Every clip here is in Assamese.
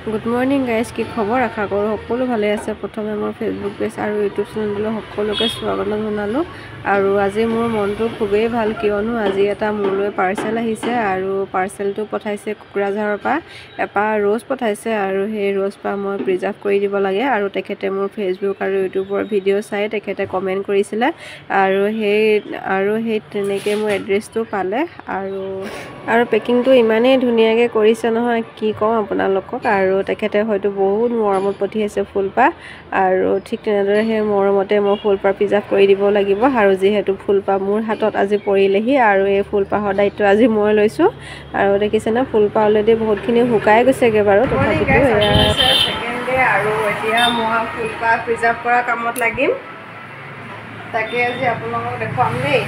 গুড মৰ্নিং গাইজ, কি খবৰ? আশা কৰোঁ সকলো ভালে আছে। প্ৰথমে মোৰ ফেচবুক পেজ আৰু ইউটিউব চেনেললৈ সকলোকে স্বাগতম জনালোঁ। আৰু আজি মোৰ মনটো খুবেই ভাল, কিয়নো আজি এটা মোলৈ পাৰ্চেল আহিছে আৰু পাৰ্চেলটো পঠাইছে কোকৰাঝাৰৰ পৰা। এপাহ ৰ'জ পঠাইছে আৰু সেই ৰ'জপাহ মই প্ৰিজাৰ্ভ কৰি দিব লাগে। আৰু তেখেতে মোৰ ফেচবুক আৰু ইউটিউবৰ ভিডিঅ' চাই তেখেতে কমেণ্ট কৰিছিলে আৰু সেই তেনেকৈ মোৰ এড্ৰেছটো পালে আৰু পেকিংটো ইমানেই ধুনীয়াকৈ কৰিছে নহয়, কি কওঁ আপোনালোকক। আৰু তেখেতে হয়তো বহুত মৰমত পঠিয়াইছে ফুলপাহ, আৰু ঠিক তেনেদৰে সেই মৰমতে মই ফুলপাহ প্ৰিজাৰ্ভ কৰি দিব লাগিব। আৰু যিহেতু ফুলপাহ মোৰ হাতত আজি পৰিলেহি আৰু এই ফুলপাহৰ দায়িত্ব আজি মই লৈছোঁ। আৰু দেখিছেনে, ফুলপাহ অলৰেডি বহুতখিনি শুকাই গৈছেগৈ বাৰু, তথাপিতো ছেকেণ্ড ডে আৰু এতিয়া মই ফুলপাহ প্ৰিজাৰ্ভ কৰা কামত লাগিম। তাকে আজি আপোনালোকক দেখুৱাম দেই।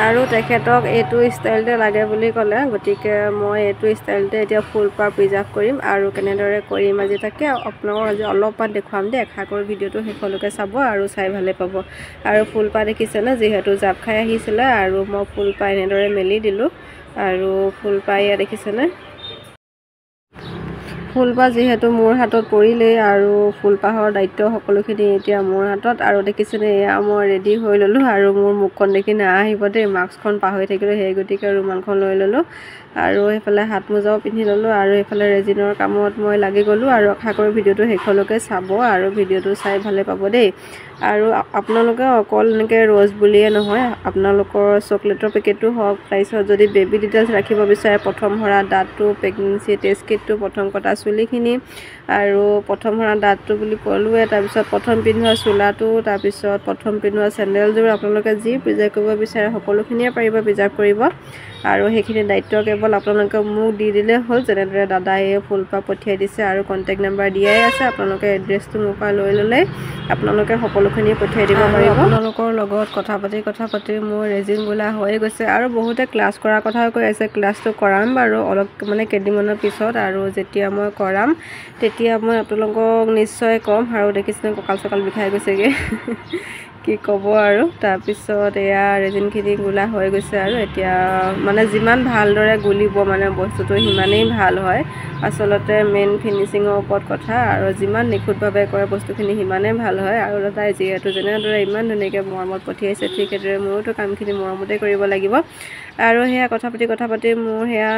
আৰু তেখেতক এইটো ষ্টাইলতে লাগে বুলি ক'লে, গতিকে মই এইটো ষ্টাইলতে এতিয়া ফুলপাহ প্ৰিজাৰ্ভ কৰিম। আৰু কেনেদৰে কৰিম আজি তাকে আপোনালোকক আজি অলপমান দেখুৱাম দেই। আশা কৰোঁ ভিডিঅ'টো শেষলৈকে চাব আৰু চাই ভালে পাব। আৰু ফুলপাহ দেখিছেনে, যিহেতু জাপ খাই আহিছিলে আৰু মই ফুলপাহ এনেদৰে মেলি দিলোঁ। আৰু ফুলপাহ এয়া দেখিছেনে, ফুলপাহ যিহেতু মোৰ হাতত পৰিলেই আৰু ফুলপাহৰ দায়িত্ব সকলোখিনি এতিয়া মোৰ হাতত। আৰু দেখিছেনে, এয়া মই ৰেডি হৈ ল'লোঁ। আৰু মোৰ মুখখন দেখি নাহিব দেই, মাস্কখন পাহৰি থাকিলোঁ, সেই গতিকে ৰুমালখন লৈ ল'লোঁ। আৰু সেইফালে হাত মোজাও পিন্ধি ল'লোঁ আৰু এইফালে ৰেজিনৰ কামত মই লাগি গ'লোঁ। আৰু আশা কৰোঁ ভিডিঅ'টো শেষলৈকে চাব আৰু ভিডিঅ'টো চাই ভালে পাব দেই। আৰু আপোনালোকে অকল এনেকৈ ৰ'জ বুলিয়ে নহয়, আপোনালোকৰ চকলেটৰ পেকেটো হওক, তাৰপিছত যদি বেবী ডিটেইলছ ৰাখিব বিচাৰে, প্ৰথম সৰা দাঁতটো, প্ৰেগনেঞ্চি টেষ্ট কিটটো, প্ৰথম কটা চুলিখিনি, আৰু প্ৰথম সৰা দাঁতটো বুলি ক'লোৱে, তাৰপিছত প্ৰথম পিন্ধোৱা চোলাটো, তাৰপিছত প্ৰথম পিন্ধোৱা চেণ্ডেলযোৰ, আপোনালোকে যি প্ৰিজাৰ্ভ কৰিব বিচাৰে সকলোখিনিয়ে পাৰিব প্ৰিজাৰ্ভ কৰিব। আৰু সেইখিনি দায়িত্ব কেৱল আপোনালোকে মোক দি দিলেই হ'ল। যেনেদৰে দাদাই ফুলপাহ পঠিয়াই দিছে আৰু কণ্টেক্ট নাম্বাৰ দিয়াই আছে, আপোনালোকে এড্ৰেছটো মোৰ পৰা লৈ ল'লে আপোনালোকে সকলোখিনি পঠিয়াই দিব পাৰিব। আপোনালোকৰ লগত কথা পাতি মোৰ ৰেজিন গোলা হৈ গৈছে। আৰু বহুতে ক্লাছ কৰাৰ কথাও কৈ আছে, ক্লাছটো কৰাম বাৰু অলপ কেইদিনমানৰ পিছত। আৰু যেতিয়া মই কৰাম তেতিয়া মই আপোনালোকক নিশ্চয় ক'ম। আৰু দেখিছেনে, কঁকাল চকাল বিষাই গৈছেগৈ কি ক'ব। আৰু তাৰপিছত এয়া ৰেজিনখিনি গোলা হৈ গৈছে আৰু এতিয়া যিমান ভালদৰে গুলিব বস্তুটো সিমানেই ভাল হয়। আচলতে মেইন ফিনিচিঙৰ ওপৰত কথা, আৰু যিমান নিখুঁতভাৱে কৰে বস্তুখিনি সিমানেই ভাল হয়। আৰু দাদাই যিহেতু যেনেদৰে ইমান ধুনীয়াকৈ মৰমত পঠিয়াইছে, ঠিক সেইদৰে ময়োতো কামখিনি মৰমতে কৰিব লাগিব। আৰু সেয়া কথা পাতি মোৰ সেয়া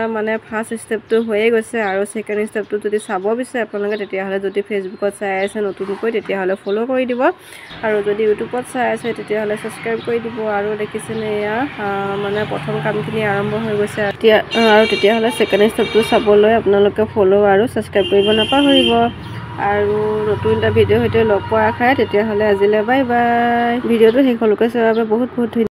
ফাৰ্ষ্ট ষ্টেপটো হৈয়ে গৈছে। আৰু ছেকেণ্ড ষ্টেপটো যদি চাব বিচাৰে আপোনালোকে, তেতিয়াহ'লে যদি ফেচবুকত চাই আছে নতুনকৈ, তেতিয়াহ'লে ফ'ল' কৰি দিব। আৰু যদি ইউটিউবত চাই আছে তেতিয়াহ'লে ছাবস্ক্ৰাইব কৰি দিব। আৰু দেখিছেনে, এয়া প্ৰথম কামখিনি আৰম্ভ হৈ গৈছে। আৰু তেতিয়াহ'লে ছেকেণ্ড ষ্টেপটো চাবলৈ আপোনালোকে ফ'ল' আৰু ছাবস্ক্ৰাইব কৰিব নাপাহৰিব। আৰু নতুন এটা ভিডিঅ'ৰ সৈতে লগ পোৱাৰ আশাৰে তেতিয়াহ'লে আজিলৈ বাই বাই। ভিডিঅ'টো শেষলৈকে চোৱাৰ বাবে বহুত ধন্যবাদ।